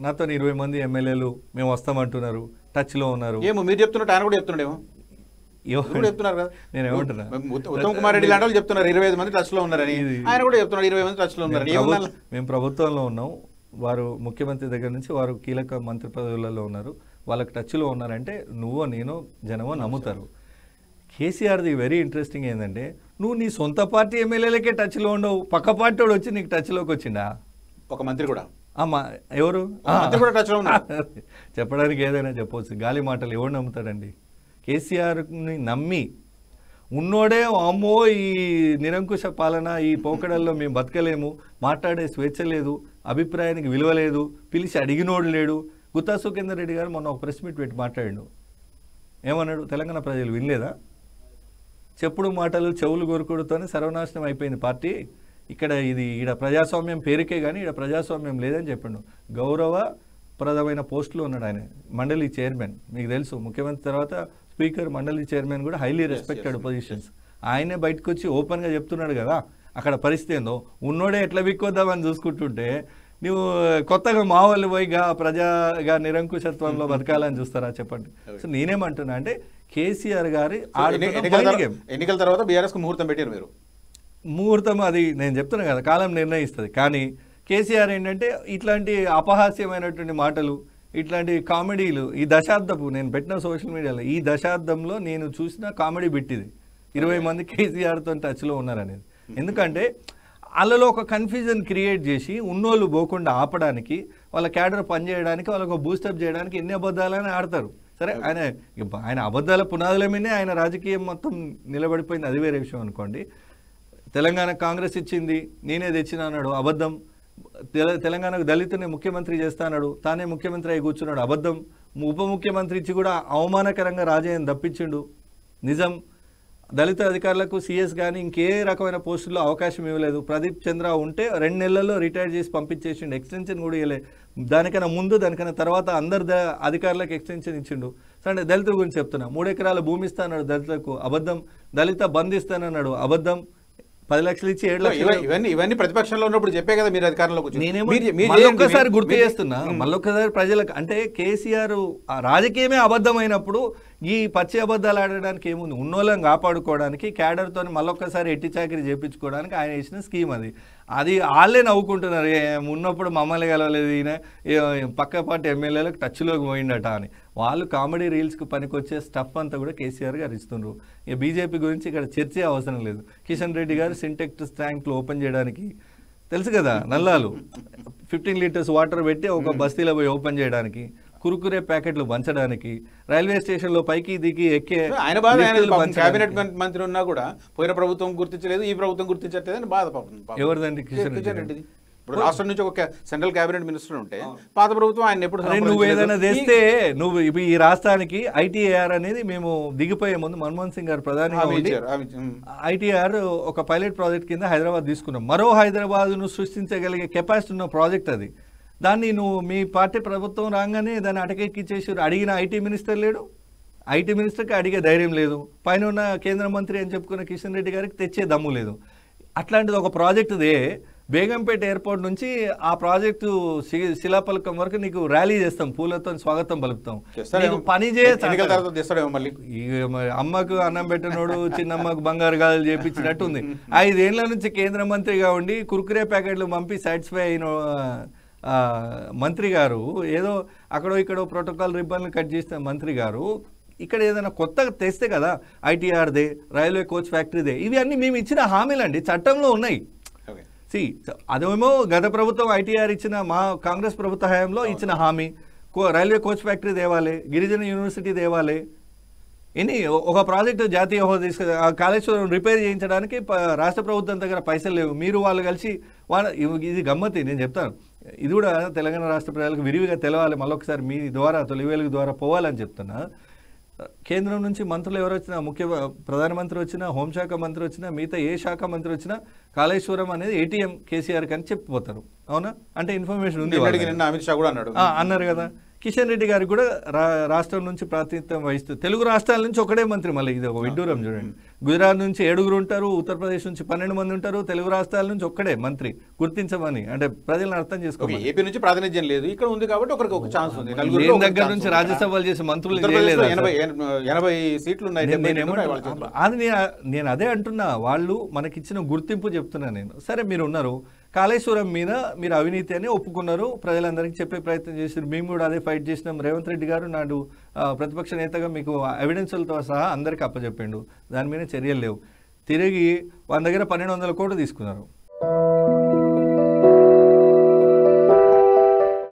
నాతో 20 మంది ఎమ్మెల్యేలు మేము వస్తామంటున్నారు, టచ్లో ఉన్నారు. ఏమో మీరు చెప్తున్నట్టు ఆయన కూడా చెప్తున్నాడేమో చెప్తున్నారు కదా. నేను ఏమంటున్నా, ఉత్తమ్ కుమార్ రెడ్డి లాంటి వాళ్ళు చెప్తున్నారు 25 మంది టచ్ లో ఉన్నారని, ఆయన కూడా చెప్తున్నాడు 20 మంది టచ్ లో ఉన్నారని. మేము ప్రభుత్వంలో ఉన్నాం, వారు ముఖ్యమంత్రి దగ్గర నుంచి వారు కీలక మంత్రి పదవులలో ఉన్నారు, వాళ్ళకి టచ్లో ఉన్నారంటే నువ్వో నేను జనమో నమ్ముతారు. కేసీఆర్ది వెరీ ఇంట్రెస్టింగ్ ఏంటంటే నువ్వు నీ సొంత పార్టీ ఎమ్మెల్యేలకే టచ్లో ఉండవు, పక్క పార్టీ వాడు వచ్చి నీకు టచ్లోకి వచ్చిండా? ఒక మంత్రి కూడా ఎవరు టచ్లో ఉన్నారు. చెప్పడానికి ఏదైనా చెప్పవచ్చు, గాలి మాటలు ఎవరు నమ్ముతాడండి? కేసీఆర్ని నమ్మి ఉన్నోడే అమ్మో ఈ నిరంకుశ పాలన, ఈ పోకడల్లో మేము బతకలేము, మాట్లాడే స్వేచ్ఛ లేదు, అభిప్రాయానికి విలువ లేదు, పిలిచి అడిగినోడు లేడు. గుత్తా సుఖేందర్ రెడ్డి గారు మొన్న ఒక ప్రెస్ మీట్ పెట్టి మాట్లాడాడు. ఏమన్నాడు? తెలంగాణ ప్రజలు వినలేదా? చెప్పుడు మాటలు చెవులు కొరుకుడుతోనే సర్వనాశనం అయిపోయింది పార్టీ. ఈడ ప్రజాస్వామ్యం పేరుకే కానీ ఈడ ప్రజాస్వామ్యం లేదని చెప్పాడు. గౌరవప్రదమైన పోస్టులో ఉన్నాడు ఆయన, మండలి చైర్మన్. మీకు తెలుసు, ముఖ్యమంత్రి తర్వాత స్పీకర్, మండలి చైర్మన్ కూడా హైలీ రెస్పెక్టెడ్ పొజిషన్స్. ఆయనే బయటకు వచ్చి ఓపెన్గా చెప్తున్నాడు కదా అక్కడ పరిస్థితి ఏందో. ఉన్నోడే ఎట్లా బిక్కొద్దామని చూసుకుంటుంటే నువ్వు కొత్తగా మా వాళ్ళు పోయిగా ప్రజాగా నిరంకుశత్వంలో బతకాలని చూస్తారా చెప్పండి. సో నేనేమంటున్నా అంటే కేసీఆర్ గారి ఎన్నికల తర్వాత బీఆర్ఎస్ కు ముహూర్తం పెట్టారు మీరు. ముహూర్తం అది నేను చెప్తున్నా కదా, కాలం నిర్ణయిస్తుంది. కానీ కేసీఆర్ ఏంటంటే ఇట్లాంటి అపహాస్యమైనటువంటి మాటలు, ఇట్లాంటి కామెడీలు, ఈ దశాబ్దపు నేను పెట్టిన సోషల్ మీడియాలో ఈ దశాబ్దంలో నేను చూసిన కామెడీ బిట్టిది. 20 మంది కేసీఆర్తో టచ్లో ఉన్నారనేది. ఎందుకంటే వాళ్ళలో ఒక కన్ఫ్యూజన్ క్రియేట్ చేసి ఉన్నోళ్ళు పోకుండా ఆపడానికి, వాళ్ళ క్యాడర్ పనిచేయడానికి, వాళ్ళకు బూస్టప్ చేయడానికి ఎన్ని అబద్ధాలని ఆడతారు. సరే, ఆయన అబద్ధాల పునాదుల మీదే ఆయన రాజకీయం మొత్తం నిలబడిపోయింది, అది వేరే విషయం అనుకోండి. తెలంగాణ కాంగ్రెస్ ఇచ్చింది, నేనే తెచ్చిన అన్నాడు, అబద్ధం. తెలంగాణకు దళితుని ముఖ్యమంత్రి చేస్తా అన్నాడు, తానే ముఖ్యమంత్రి అయి కూర్చున్నాడు, అబద్ధం. ఉప ముఖ్యమంత్రి ఇచ్చి కూడా అవమానకరంగా రాజయ్యను తప్పించిండు, నిజం. దళిత అధికారులకు సిఎస్ కానీ ఇంకే రకమైన పోస్టుల్లో అవకాశం ఇవ్వలేదు. ప్రదీప్ చంద్ర ఉంటే 2 నెలల్లో రిటైర్ చేసి పంపించేసిండు, ఎక్స్టెన్షన్ కూడా ఇవ్వలే. దానికన్నా ముందు దానికన్నా తర్వాత అందరు అధికారులకు ఎక్స్టెన్షన్ ఇచ్చిండు. సరే, దళితుల గురించి చెప్తున్నా, 3 ఎకరాల భూమి ఇస్తానన్నాడు దళితులకు, అబద్ధం. దళిత బంద్ ఇస్తానన్నాడు, అబద్ధం. 10 లక్షలు ఇచ్చి 7 లక్షలు. ఇవన్నీ ప్రతిపక్షంలో ఉన్నప్పుడు చెప్పే కదా మీరు అధికారంలోకి. మళ్ళొక్కసారి గుర్తు చేస్తున్నా, మళ్ళొక్కసారి ప్రజలకు అంటే కేసీఆర్ రాజకీయమే అబద్ధమైనప్పుడు ఈ పచ్చి అబద్ధాలు ఆడడానికి ఏముంది? ఉన్నోళ్ళని కాపాడుకోవడానికి, క్యాడర్తో మళ్ళొక్కసారి ఎట్టి చాకరీ చేయించుకోవడానికి ఆయన ఇచ్చిన స్కీమ్ అది. అది వాళ్ళే నవ్వుకుంటున్నారు, ఉన్నప్పుడు మమ్మల్ని కలవలేదు ఈయన, పక్క పార్టీ ఎమ్మెల్యేలకు టచ్లోకి పోయిండట అని. వాళ్ళు కామెడీ రీల్స్కి పనికొచ్చే స్టఫ్ అంతా కూడా కేసీఆర్ గారు ఇస్తున్నారు. ఇక బీజేపీ గురించి ఇక్కడ చర్చే అవసరం లేదు. కిషన్ రెడ్డి గారు సింటెక్స్ ట్యాంక్లు ఓపెన్ చేయడానికి తెలుసు కదా, నల్లాలు 15 లీటర్స్ వాటర్ పెట్టి ఒక బస్తీలో పోయి ఓపెన్ చేయడానికి, కురుకురే ప్యాకెట్లు పంచడానికి, రైల్వే స్టేషన్ లో పైకి దిగి ఎక్కే ఆయన బాధ. కేబినెట్ మంత్రి ఉన్నా కూడా పోయిన ప్రభుత్వం గుర్తించలేదు, ఈ ప్రభుత్వం గుర్తించట్లేదు అని బాధ. ఎవరిదండి? కిషన్ రెడ్డి. ఇప్పుడు రాష్ట్రం నుంచి ఒక సెంట్రల్ కేబినెట్ మినిస్టర్ ఉంటే పాత ప్రభుత్వం ఆయన ఎప్పుడు నువ్వు ఏదైనా చేస్తే నువ్వు ఈ రాష్ట్రానికి ఐటీఏఆర్ అనేది మేము దిగిపోయే ముందు మన్మోహన్ సింగ్ గారు ప్రధానిగా ఐటీఆర్ ఒక పైలట్ ప్రాజెక్ట్ కింద హైదరాబాద్ తీసుకున్నాం. మరో హైదరాబాద్ను సృష్టించగలిగే కెపాసిటీ ఉన్న ప్రాజెక్ట్ అది. దాన్ని నువ్వు మీ పార్టీ ప్రభుత్వం రాగానే దాన్ని అటకెక్కిచ్చేసి అడిగిన ఐటీ మినిస్టర్ లేడు, ఐటీ మినిస్టర్కి అడిగే ధైర్యం లేదు, పైన ఉన్న కేంద్ర మంత్రి అని చెప్పుకున్న కిషన్ రెడ్డి గారికి తెచ్చే దమ్ము లేదు. అట్లాంటిది ఒక ప్రాజెక్టుదే బేగంపేట ఎయిర్పోర్ట్ నుంచి ఆ ప్రాజెక్టు శిలాపలకం వరకు నీకు ర్యాలీ చేస్తాం, పూలతో స్వాగతం పలుకుతాం. పని అమ్మకు అన్నం పెట్టినోడు చిన్నమ్మకు బంగారు గాజులు చేపించినట్టుంది. 5 ఏళ్ల నుంచి కేంద్ర మంత్రిగా ఉండి కుర్కురే ప్యాకెట్లు పంపి సాటిస్ఫై అయిన మంత్రి గారు ఏదో అక్కడో ఇక్కడో ప్రోటోకాల్ రిబ్బన్లు కట్ చేసిన మంత్రి గారు ఇక్కడ ఏదైనా కొత్తగా తెస్తే కదా, ఐటీఆర్దే, రైల్వే కోచ్ ఫ్యాక్టరీదే, ఇవి అన్నీ మేము ఇచ్చిన హామీలండి, చట్టంలో ఉన్నాయి. అదేమో గత ప్రభుత్వం ఐటీఆర్ ఇచ్చిన, మా కాంగ్రెస్ ప్రభుత్వ హయాంలో ఇచ్చిన హామీ, రైల్వే కోచ్ ఫ్యాక్టరీ తేవాలి, గిరిజన యూనివర్సిటీ తేవాలి. ఒక ప్రాజెక్టు జాతీయ హోదా తీసుకు కాళేశ్వరం రిపేర్ చేయించడానికి రాష్ట్ర ప్రభుత్వం దగ్గర పైసలు లేవు. మీరు వాళ్ళు కలిసి ఇది గమ్మతి, నేను చెప్తాను, ఇది కూడా తెలంగాణ రాష్ట్ర ప్రజలకు విరివిగా తెలవాలి, మళ్ళొకసారి మీ ద్వారా తొలి వెలుగు ద్వారా పోవాలని చెప్తున్నా. కేంద్రం నుంచి మంత్రులు ఎవరు వచ్చినా, ప్రధానమంత్రి వచ్చినా, హోంశాఖ మంత్రి వచ్చినా, మిగతా ఏ శాఖ మంత్రి వచ్చినా కాళేశ్వరం అనేది ఏటీఎం కేసీఆర్ అని చెప్పిపోతారు. అవునా? అంటే ఇన్ఫర్మేషన్ ఉంది, అమిత్ షా కూడా అన్నారు కదా. కిషన్ రెడ్డి గారికి కూడా రాష్ట్రం నుంచి ప్రాతినిధ్యం వహిస్తూ, తెలుగు రాష్ట్రాల నుంచి ఒకటే మంత్రి, మళ్ళీ ఇది ఒక విడ్డూరం చూడండి, గుజరాత్ నుంచి 7 ఉంటారు, ఉత్తరప్రదేశ్ నుంచి 12 మంది ఉంటారు, తెలుగు రాష్ట్రాల నుంచి ఒక్కడే మంత్రి గుర్తించమని. అంటే ప్రజలను అర్థం చేసుకోవాలి. ఏపీ నుంచి ప్రాతినిధ్యం లేదు, ఇక్కడ ఉంది కాబట్టి ఒకరికి ఒక ఛాన్స్ ఉంది. దేని దగ్గర నుంచి రాజ్యసభలు చేసి మంత్రులు చేయలేదు. 80 సీట్లు ఉన్నాయి. నేను అదే అంటున్నా, వాళ్ళు మనకిచ్చిన గుర్తింపు చెప్తున్నా నేను. సరే మీరు ఉన్నారు, కాళేశ్వరం మీద మీరు అవినీతి అని ఒప్పుకున్నారు, ప్రజలందరికీ చెప్పే ప్రయత్నం చేశారు, మేము కూడా అదే ఫైట్ చేసినాం. రేవంత్ రెడ్డి గారు నాడు ప్రతిపక్ష నేతగా మీకు ఎవిడెన్స్లతో సహా అందరికీ అప్పచెప్పిండు, దాని మీద చర్యలు లేవు. తిరిగి వాళ్ళ దగ్గర 1200 కోట్లు తీసుకున్నారు.